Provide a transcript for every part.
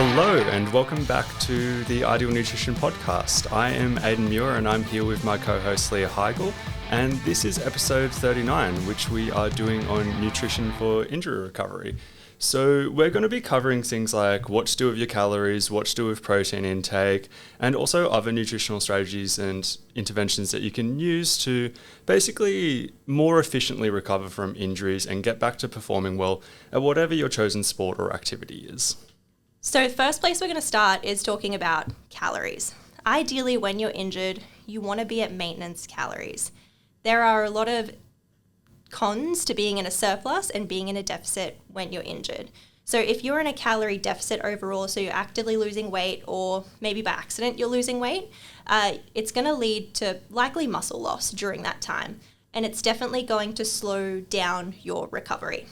Hello and welcome back to the Ideal Nutrition Podcast. I am Aidan Muir and I'm here with my co-host Leah Higl, and this is episode 39, which we are doing on nutrition for injury recovery. So we're going to be covering things like what to do with your calories, what to do with protein intake, and also other nutritional strategies and interventions that you can use to basically more efficiently recover from injuries and get back to performing well at whatever your chosen sport or activity is. So the first place we're going to start is talking about calories. Ideally, when you're injured, you want to be at maintenance calories. There are a lot of cons to being in a surplus and being in a deficit when you're injured. So if you're in a calorie deficit overall, so you're actively losing weight or maybe by accident you're losing weight, it's going to lead to likely muscle loss during that time. And it's definitely going to slow down your recovery.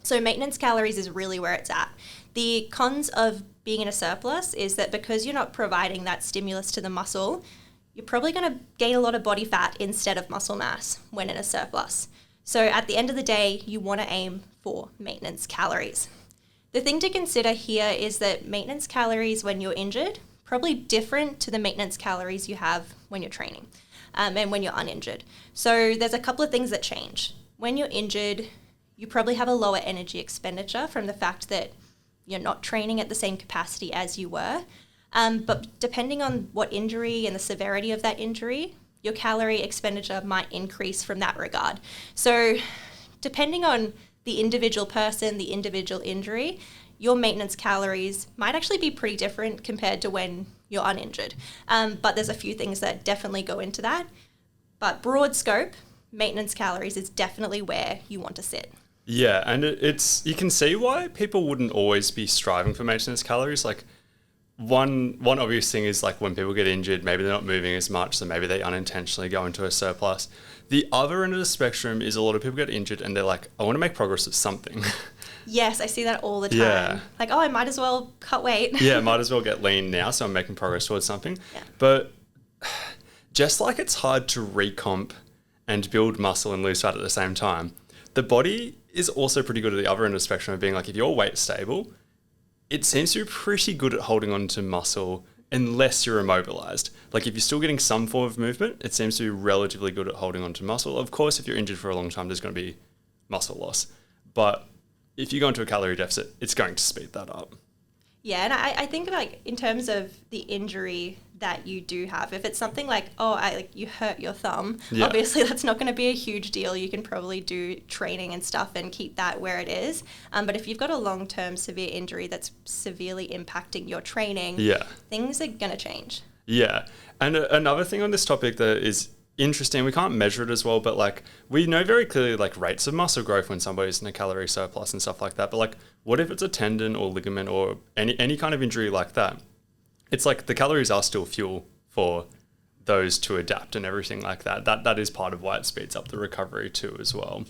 So maintenance calories is really where it's at. The cons of being in a surplus is that because you're not providing that stimulus to the muscle, you're probably going to gain a lot of body fat instead of muscle mass when in a surplus. So at the end of the day, you want to aim for maintenance calories. The thing to consider here is that maintenance calories when you're injured, probably different to the maintenance calories you have when you're training and when you're uninjured. So there's a couple of things that change. When you're injured, you probably have a lower energy expenditure from the fact that you're not training at the same capacity as you were. But depending on what injury and the severity of that injury, your calorie expenditure might increase from that regard. So depending on the individual person, the individual injury, your maintenance calories might actually be pretty different compared to when you're uninjured. But there's a few things that definitely go into that. But broad scope, maintenance calories is definitely where you want to sit. Yeah, and it's you can see why people wouldn't always be striving for maintenance calories. Like one obvious thing is like when people get injured, maybe they're not moving as much, so maybe they unintentionally go into a surplus. The other end of the spectrum is a lot of people get injured and they're like, I want to make progress at something. Yes, I see that all the time. Yeah. Like, I might as well cut weight. Yeah, might as well get lean now, so I'm making progress towards something. Yeah. But just like it's hard to recomp and build muscle and lose fat at the same time, the body is also pretty good at the other end of the spectrum of being like, if your weight's stable, it seems to be pretty good at holding on to muscle unless you're immobilized. Like if you're still getting some form of movement, it seems to be relatively good at holding on to muscle. Of course, if you're injured for a long time, there's going to be muscle loss. But if you go into a calorie deficit, it's going to speed that up. Yeah, and I think like in terms of the injury that you do have, if it's something like, you hurt your thumb, obviously that's not going to be a huge deal. You can probably do training and stuff and keep that where it is. But if you've got a long-term severe injury that's severely impacting your training, things are going to change. Yeah. And another thing on this topic that is interesting, we can't measure it as well, but like we know very clearly like rates of muscle growth when somebody's in a calorie surplus and stuff like that. But like, what if it's a tendon or ligament or any kind of injury like that? It's like the calories are still fuel for those to adapt and everything like that. That is part of why it speeds up the recovery too as well.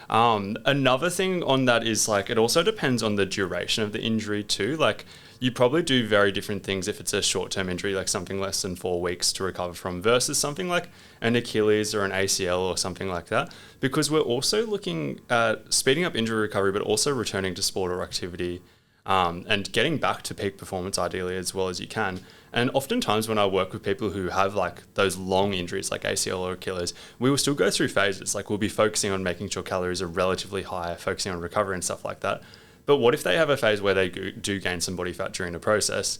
Another thing on that is like it also depends on the duration of the injury too. Like you probably do very different things if it's a short-term injury, like something less than 4 weeks to recover from versus something like an Achilles or an ACL or something like that, because we're also looking at speeding up injury recovery, but also returning to sport or activity and getting back to peak performance ideally as well as you can. And oftentimes when I work with people who have like those long injuries like ACL or Achilles, we will still go through phases. Like we'll be focusing on making sure calories are relatively high, focusing on recovery and stuff like that. But what if they have a phase where they do gain some body fat during the process?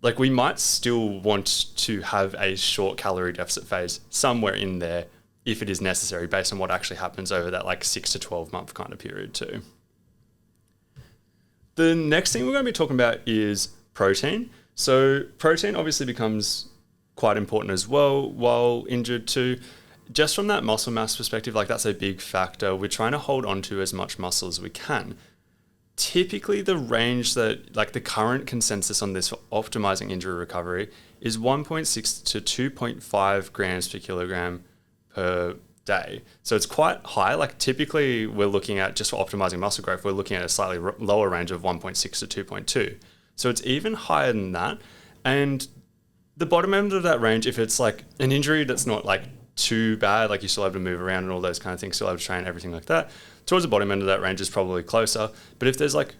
Like we might still want to have a short calorie deficit phase somewhere in there if it is necessary based on what actually happens over that like 6 to 12 month kind of period too. The next thing we're going to be talking about is protein. So protein obviously becomes quite important as well while injured too. Just from that muscle mass perspective, like that's a big factor. We're trying to hold on to as much muscle as we can. Typically the range that like the current consensus on this for optimizing injury recovery is 1.6 to 2.5 grams per kilogram per day. So it's quite high. Like typically we're looking at, just for optimizing muscle growth, we're looking at a slightly lower range of 1.6 to 2.2. So it's even higher than that. And the bottom end of that range, if it's like an injury that's not like too bad, like you still have to move around and all those kind of things, still have to train, everything like that, towards the bottom end of that range is probably closer. But if there's like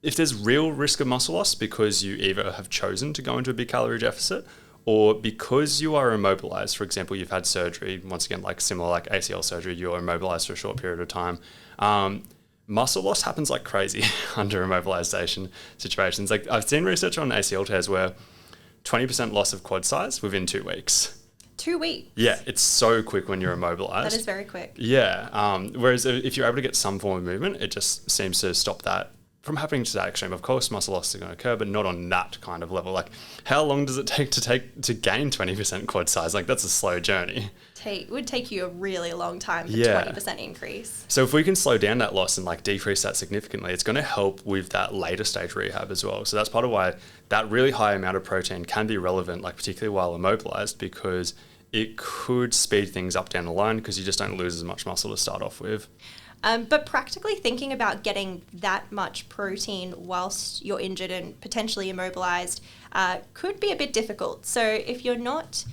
if there's real risk of muscle loss because you either have chosen to go into a big calorie deficit or because you are immobilized, for example, you've had surgery, once again, like similar like ACL surgery, you're immobilized for a short period of time. Muscle loss happens like crazy under immobilization situations. Like I've seen research on ACL tears where 20% loss of quad size within 2 weeks. 2 weeks? Yeah, it's so quick when you're immobilized. That is very quick. Yeah. Whereas if you're able to get some form of movement, it just seems to stop that from happening to that extreme. Of course, muscle loss is going to occur, but not on that kind of level. Like, how long does it take to gain 20% quad size? Like, that's a slow journey. It would take you a really long time for 20% increase. So if we can slow down that loss and like decrease that significantly, it's going to help with that later stage rehab as well. So that's part of why that really high amount of protein can be relevant, like particularly while immobilized, because it could speed things up down the line because you just don't lose as much muscle to start off with. But practically thinking about getting that much protein whilst you're injured and potentially immobilized could be a bit difficult. So if you're not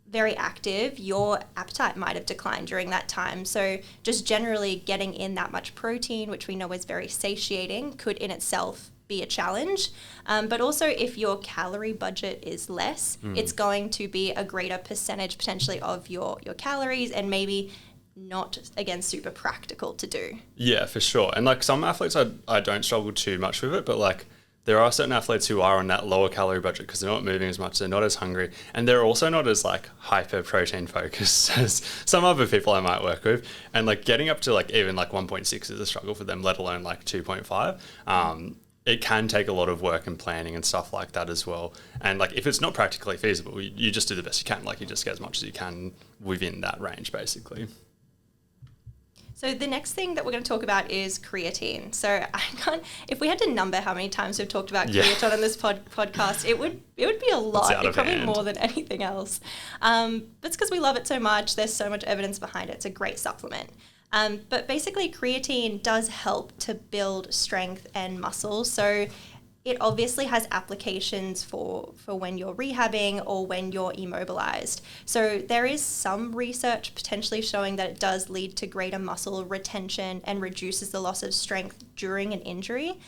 very active, your appetite might have declined during that time. So just generally getting in that much protein, which we know is very satiating, could in itself be a challenge. But also if your calorie budget is less, it's going to be a greater percentage potentially of your calories and maybe not, again, super practical to do. Yeah, for sure. And like some athletes, I don't struggle too much with it, but like there are certain athletes who are on that lower calorie budget because they're not moving as much, they're not as hungry, and they're also not as like hyper protein focused as some other people I might work with. And like getting up to like even like 1.6 is a struggle for them, let alone like 2.5. It can take a lot of work and planning and stuff like that as well. And like if it's not practically feasible, you just do the best you can. Like you just get as much as you can within that range, basically. So the next thing that we're going to talk about is creatine. So if we had to number how many times we've talked about creatine on this podcast, it would be a lot. It's probably more than anything else. But it's because we love it so much. There's so much evidence behind it. It's a great supplement. But basically creatine does help to build strength and muscle. So it obviously has applications for when you're rehabbing or when you're immobilized. So there is some research potentially showing that it does lead to greater muscle retention and reduces the loss of strength during an injury.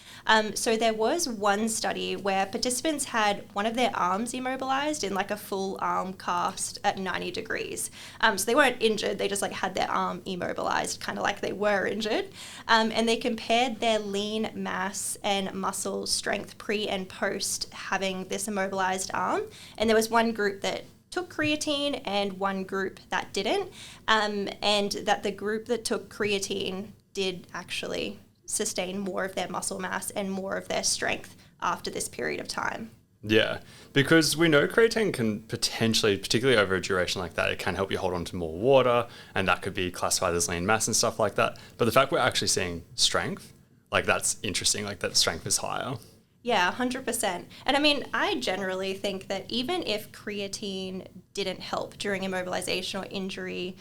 So there was one study where participants had one of their arms immobilized in like a full arm cast at 90 degrees. So they weren't injured, they just like had their arm immobilized, kind of like they were injured. And they compared their lean mass and muscle strength pre and post having this immobilized arm. And there was one group that took creatine and one group that didn't. And that the group that took creatine did actually sustain more of their muscle mass and more of their strength after this period of time. Yeah, because we know creatine can potentially, particularly over a duration like that, it can help you hold on to more water, and that could be classified as lean mass and stuff like that. But the fact we're actually seeing strength, like that's interesting, like that strength is higher. Yeah, 100%. And I mean, I generally think that even if creatine didn't help during immobilization or injury,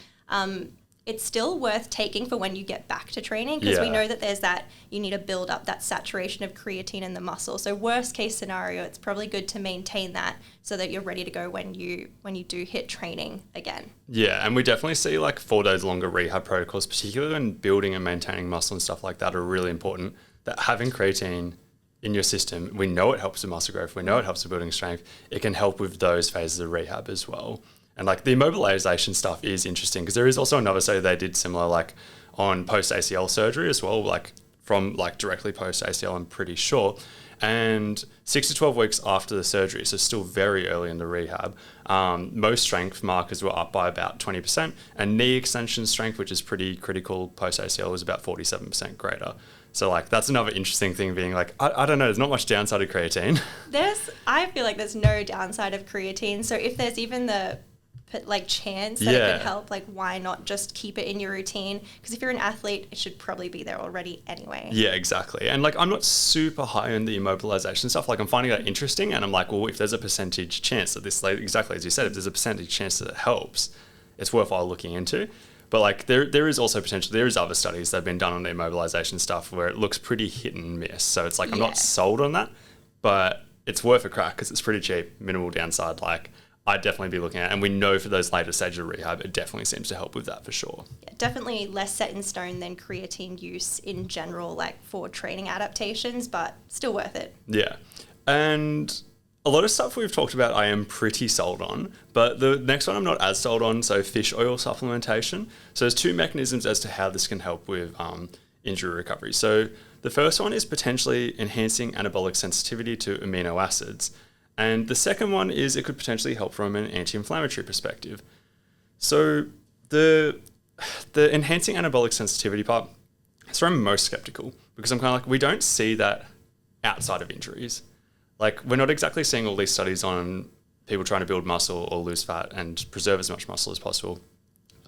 it's still worth taking for when you get back to training, because we know that there's that, you need to build up that saturation of creatine in the muscle. So worst case scenario, it's probably good to maintain that so that you're ready to go when you do hit training again. Yeah, and we definitely see like 4 days longer rehab protocols, particularly when building and maintaining muscle and stuff like that, are really important. That having creatine in your system, we know it helps with muscle growth, we know it helps with building strength, it can help with those phases of rehab as well. And like the immobilization stuff is interesting because there is also another study they did similar, like on post ACL surgery as well, like from like directly post ACL, I'm pretty sure. And 6 to 12 weeks after the surgery, so still very early in the rehab, most strength markers were up by about 20%, and knee extension strength, which is pretty critical post ACL, was about 47% greater. So like that's another interesting thing, being like, I don't know, there's not much downside of creatine. I feel like there's no downside of creatine. So if there's even the like chance that it could help, like why not just keep it in your routine? Because if you're an athlete, it should probably be there already anyway. Yeah, exactly. And like I'm not super high on the immobilization stuff. Like I'm finding that interesting, and I'm like, well, if there's a percentage chance that this, like exactly as you said, if there's a percentage chance that it helps, it's worthwhile looking into. But like there is also potential, there is other studies that have been done on the immobilization stuff where it looks pretty hit and miss. So it's like I'm not sold on that, but it's worth a crack because it's pretty cheap, minimal downside. Like I'd definitely be looking at it. And we know for those later stages of rehab, it definitely seems to help with that for sure. Yeah, definitely less set in stone than creatine use in general, like for training adaptations, but still worth it. Yeah. And a lot of stuff we've talked about I am pretty sold on, but the next one I'm not as sold on, so fish oil supplementation. So there's two mechanisms as to how this can help with injury recovery. So the first one is potentially enhancing anabolic sensitivity to amino acids. And the second one is it could potentially help from an anti-inflammatory perspective. So the enhancing anabolic sensitivity part, that's where I'm most skeptical, because I'm kind of like, we don't see that outside of injuries. Like, we're not exactly seeing all these studies on people trying to build muscle or lose fat and preserve as much muscle as possible,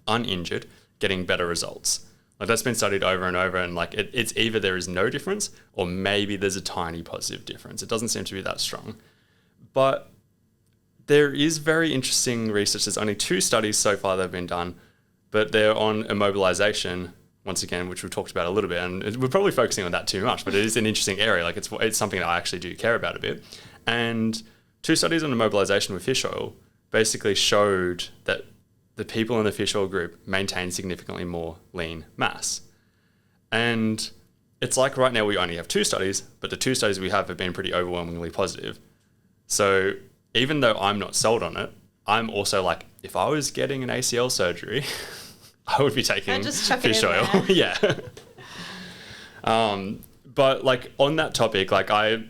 uninjured, getting better results. Like, that's been studied over and over, and like it's either there is no difference or maybe there's a tiny positive difference. It doesn't seem to be that strong. But there is very interesting research. There's only 2 studies so far that have been done, but they're on immobilization, once again, which we talked about a little bit, and we're probably focusing on that too much, but it is an interesting area. Like, it's something that I actually do care about a bit. And 2 studies on immobilization with fish oil basically showed that the people in the fish oil group maintain significantly more lean mass. And it's like right now we only have 2 studies, but the 2 studies we have been pretty overwhelmingly positive. So even though I'm not sold on it, I'm also like, if I was getting an ACL surgery, I would be taking fish oil. Yeah. But like on that topic, like I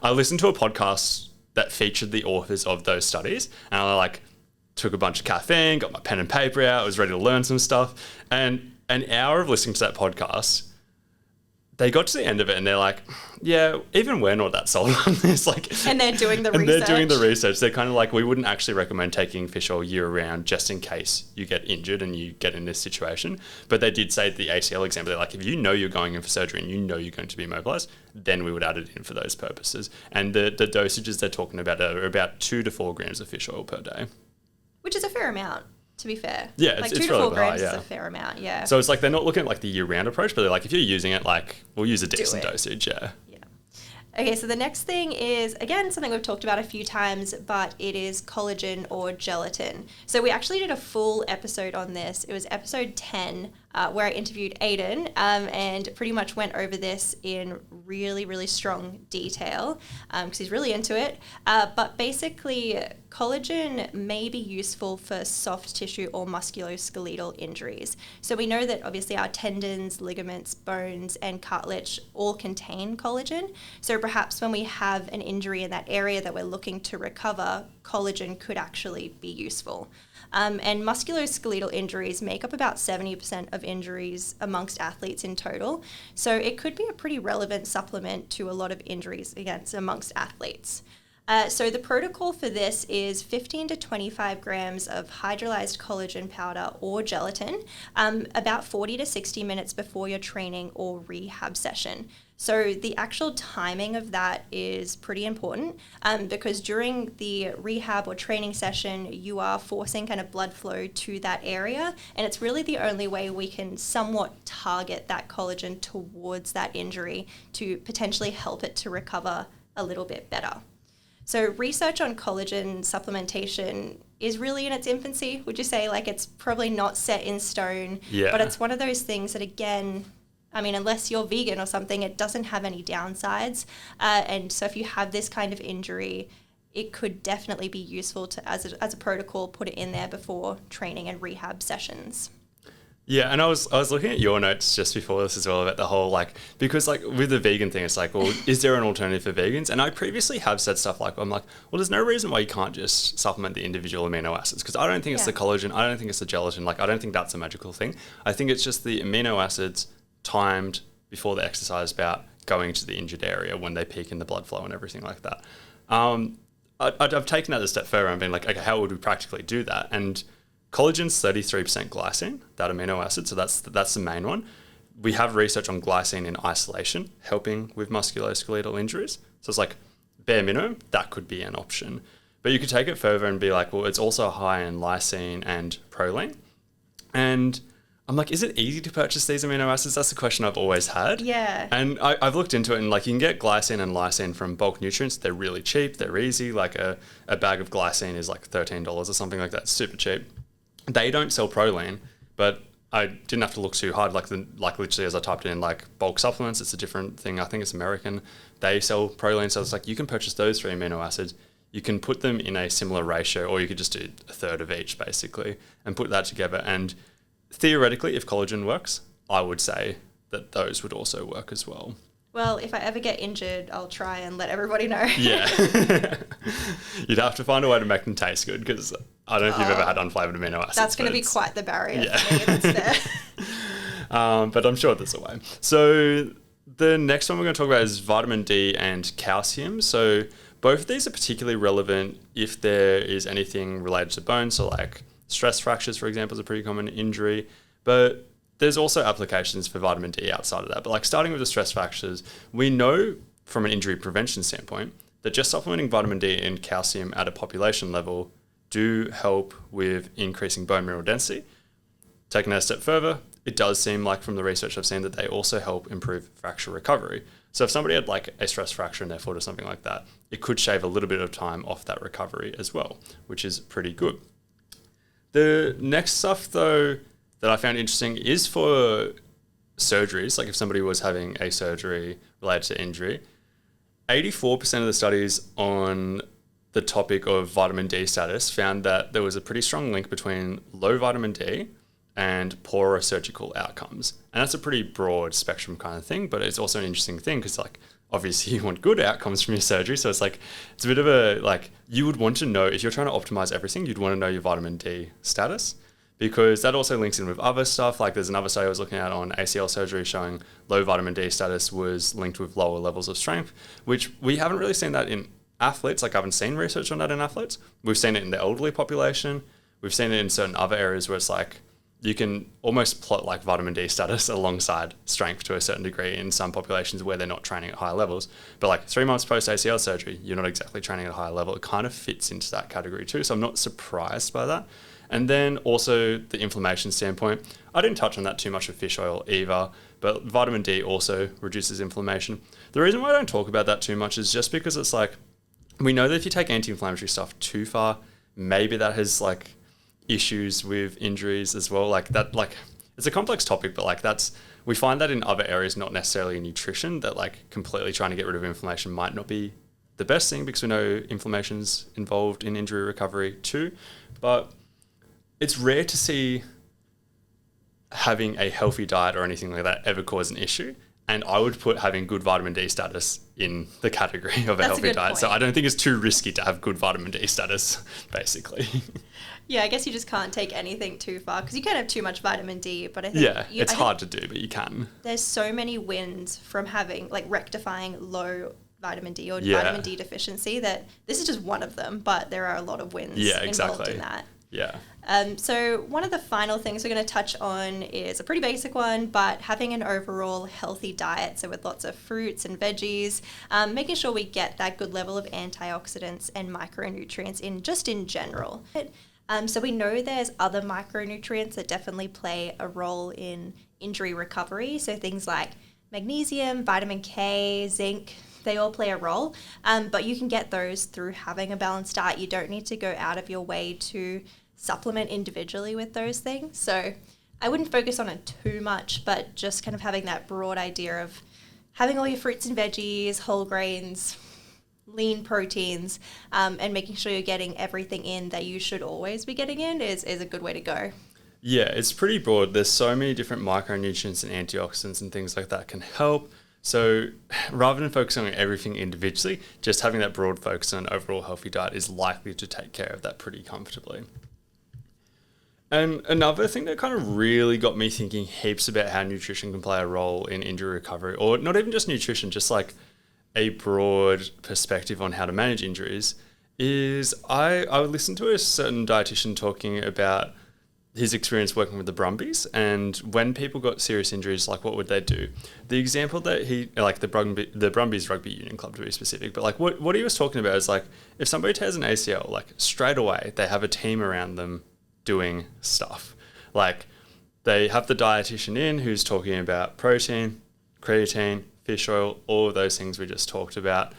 listened to a podcast that featured the authors of those studies, and I like took a bunch of caffeine, got my pen and paper out, was ready to learn some stuff. And an hour of listening to that podcast, they got to the end of it and they're like, yeah, even we're not that sold on this. Like, and they're doing the research. They're doing the research. They're kind of like, we wouldn't actually recommend taking fish oil year round just in case you get injured and you get in this situation. But they did say the ACL example, they're like, if you know you're going in for surgery and you know you're going to be immobilized, then we would add it in for those purposes. And the dosages they're talking about are about 2 to 4 grams of fish oil per day. Which is a fair amount, to be fair. Yeah, like it's 2 to 4 really grams high, is a fair amount, yeah. So it's like they're not looking at like the year-round approach, but they're like, if you're using it, like, we'll use a decent dosage, yeah. Okay, so the next thing is, again, something we've talked about a few times, but it is collagen or gelatin. So we actually did a full episode on this. It was episode 10, where I interviewed Aidan and pretty much went over this in really, really strong detail because he's really into it. But basically, collagen may be useful for soft tissue or musculoskeletal injuries. So we know that obviously our tendons, ligaments, bones, and cartilage all contain collagen. So perhaps when we have an injury in that area that we're looking to recover, collagen could actually be useful. And musculoskeletal injuries make up about 70% of injuries amongst athletes in total. So it could be a pretty relevant supplement to a lot of injuries amongst athletes. So the protocol for this is 15 to 25 grams of hydrolyzed collagen powder or gelatin about 40 to 60 minutes before your training or rehab session. So the actual timing of that is pretty important because during the rehab or training session, you are forcing kind of blood flow to that area. And it's really the only way we can somewhat target that collagen towards that injury to potentially help it to recover a little bit better. So research on collagen supplementation is really in its infancy, would you say? Like, it's probably not set in stone, but it's one of those things that, again, I mean, unless you're vegan or something, it doesn't have any downsides. And so if you have this kind of injury, it could definitely be useful to, as a protocol, put it in there before training and rehab sessions. Yeah, and I was looking at your notes just before this as well about the whole, like, because like with the vegan thing, it's like, well, is there an alternative for vegans? And I previously have said stuff like, I'm like, well, there's no reason why you can't just supplement the individual amino acids, because I don't think it's the collagen, I don't think it's the gelatin, like, I don't think that's a magical thing. I think it's just the amino acids timed before the exercise bout going to the injured area when they peak in the blood flow and everything like that. I've taken that a step further and been like, okay, how would we practically do that? And collagen's 33% glycine, that amino acid, so that's the main one. We have research on glycine in isolation, helping with musculoskeletal injuries. So it's like, bare minimum, that could be an option. But you could take it further and be like, well, it's also high in lysine and proline. And I'm like, is it easy to purchase these amino acids? That's the question I've always had. Yeah. And I've looked into it, and like, you can get glycine and lysine from bulk nutrients. They're really cheap. They're easy. Like a bag of glycine is like $13 or something like that. Super cheap. They don't sell proline, but I didn't have to look too hard. Like literally as I typed in like bulk supplements, it's a different thing. I think it's American. They sell proline, so it's like you can purchase those 3 amino acids. You can put them in a similar ratio, or you could just do a third of each basically and put that together. And theoretically, if collagen works, I would say that those would also work as well. Well, if I ever get injured, I'll try and let everybody know. Yeah. You'd have to find a way to make them taste good, because I don't know if you've ever had unflavoured amino acids. That's going to be quite the barrier for me. That's fair. But I'm sure there's a way. So the next one we're going to talk about is vitamin D and calcium. So both of these are particularly relevant if there is anything related to bone. So like stress fractures, for example, is a pretty common injury. But there's also applications for vitamin D outside of that. But like starting with the stress fractures, we know from an injury prevention standpoint that just supplementing vitamin D and calcium at a population level do help with increasing bone mineral density. Taking that a step further, it does seem like from the research I've seen that they also help improve fracture recovery. So if somebody had like a stress fracture in their foot or something like that, it could shave a little bit of time off that recovery as well, which is pretty good. The next stuff though that I found interesting is for surgeries. Like if somebody was having a surgery related to injury, 84% of the studies on the topic of vitamin D status found that there was a pretty strong link between low vitamin D and poorer surgical outcomes. And that's a pretty broad spectrum kind of thing, but it's also an interesting thing because like obviously you want good outcomes from your surgery. So it's like, it's a bit of a, like you would want to know, if you're trying to optimize everything, you'd want to know your vitamin D status, because that also links in with other stuff. Like there's another study I was looking at on ACL surgery showing low vitamin D status was linked with lower levels of strength, which we haven't really seen that in athletes. Like I haven't seen research on that in athletes. We've seen it in the elderly population. We've seen it in certain other areas where it's like, you can almost plot like vitamin D status alongside strength to a certain degree in some populations where they're not training at higher levels. But like 3 months post ACL surgery, you're not exactly training at a higher level. It kind of fits into that category too. So I'm not surprised by that. And then also the inflammation standpoint, I didn't touch on that too much with fish oil either, but vitamin D also reduces inflammation. The reason why I don't talk about that too much is just because it's like, we know that if you take anti-inflammatory stuff too far, maybe that has like issues with injuries as well. Like that, like it's a complex topic, but like we find that in other areas, not necessarily in nutrition, that like completely trying to get rid of inflammation might not be the best thing, because we know inflammation's involved in injury recovery too. But it's rare to see having a healthy diet or anything like that ever cause an issue. And I would put having good vitamin D status in the category of a healthy diet. Point. So I don't think it's too risky to have good vitamin D status, basically. Yeah, I guess you just can't take anything too far, because you can have too much vitamin D, but I think... it's hard to do, but you can. There's so many wins from having, like rectifying low vitamin D or vitamin D deficiency that this is just one of them, but there are a lot of wins involved in that. Yeah. So one of the final things we're going to touch on is a pretty basic one, but having an overall healthy diet. So with lots of fruits and veggies, making sure we get that good level of antioxidants and micronutrients in general. So we know there's other micronutrients that definitely play a role in injury recovery. So things like magnesium, vitamin K, zinc, they all play a role, but you can get those through having a balanced diet. You don't need to go out of your way to supplement individually with those things. So I wouldn't focus on it too much, but just kind of having that broad idea of having all your fruits and veggies, whole grains, lean proteins, and making sure you're getting everything in that you should always be getting in is a good way to go. Yeah, it's pretty broad. There's so many different micronutrients and antioxidants and things like that can help. So rather than focusing on everything individually, just having that broad focus on an overall healthy diet is likely to take care of that pretty comfortably. And another thing that kind of really got me thinking heaps about how nutrition can play a role in injury recovery, or not even just nutrition, just like a broad perspective on how to manage injuries, is I listened to a certain dietitian talking about his experience working with the Brumbies, and when people got serious injuries, like what would they do? The example that he, like the Brumbies Rugby Union Club to be specific, but like what he was talking about is like if somebody tears an ACL, like straight away they have a team around them doing stuff. Like they have the dietitian in who's talking about protein, creatine, fish oil, all of those things we just talked about.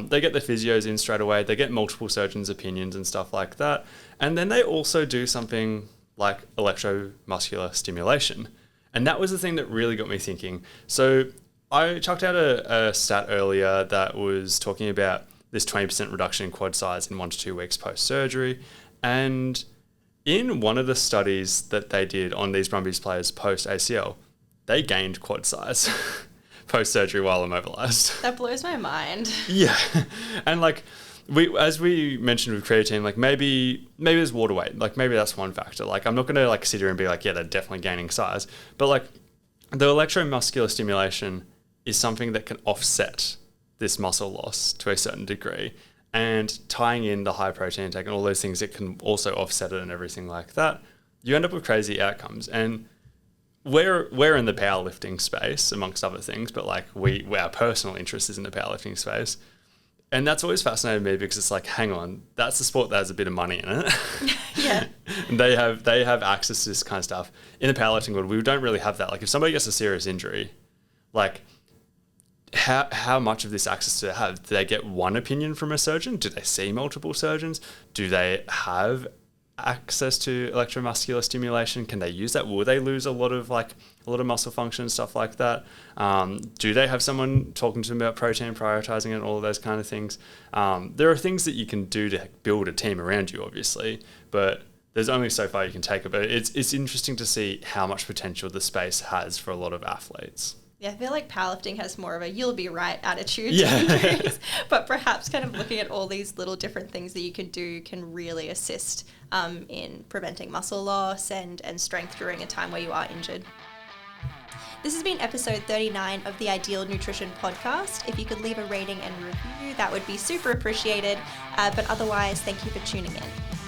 They get the physios in straight away. They get multiple surgeons' opinions and stuff like that. And then they also do something like electromuscular stimulation. And that was the thing that really got me thinking. So I chucked out a stat earlier that was talking about this 20% reduction in quad size in 1 to 2 weeks post-surgery. And in one of the studies that they did on these Brumbies players post-ACL, they gained quad size post-surgery while immobilized. That blows my mind. Yeah. And like, as we mentioned with creatine, like maybe there's water weight. Like maybe that's one factor. Like I'm not going to like sit here and be like, yeah, they're definitely gaining size. But like the electromuscular stimulation is something that can offset this muscle loss to a certain degree. And tying in the high protein intake and all those things, it can also offset it and everything like that. You end up with crazy outcomes. And we're in the powerlifting space amongst other things, but like our personal interest is in the powerlifting space. And that's always fascinated me because it's like, hang on, that's the sport that has a bit of money in it. Yeah. And they have access to this kind of stuff. In the powerlifting world, we don't really have that. Like if somebody gets a serious injury, like how much of this access do they have? Do they get one opinion from a surgeon? Do they see multiple surgeons? Do they have access to electromuscular stimulation? Can they use that? Will they lose a lot of muscle function and stuff like that? Do they have someone talking to them about protein, prioritizing it, and all of those kind of things? There are things that you can do to build a team around you, obviously, but there's only so far you can take it. But it's interesting to see how much potential the space has for a lot of athletes. Yeah, I feel like powerlifting has more of a you'll be right attitude Yeah. to injuries, but perhaps kind of looking at all these little different things that you can do can really assist in preventing muscle loss and strength during a time where you are injured. This has been episode 39 of the Ideal Nutrition Podcast. If you could leave a rating and review, that would be super appreciated. But otherwise, thank you for tuning in.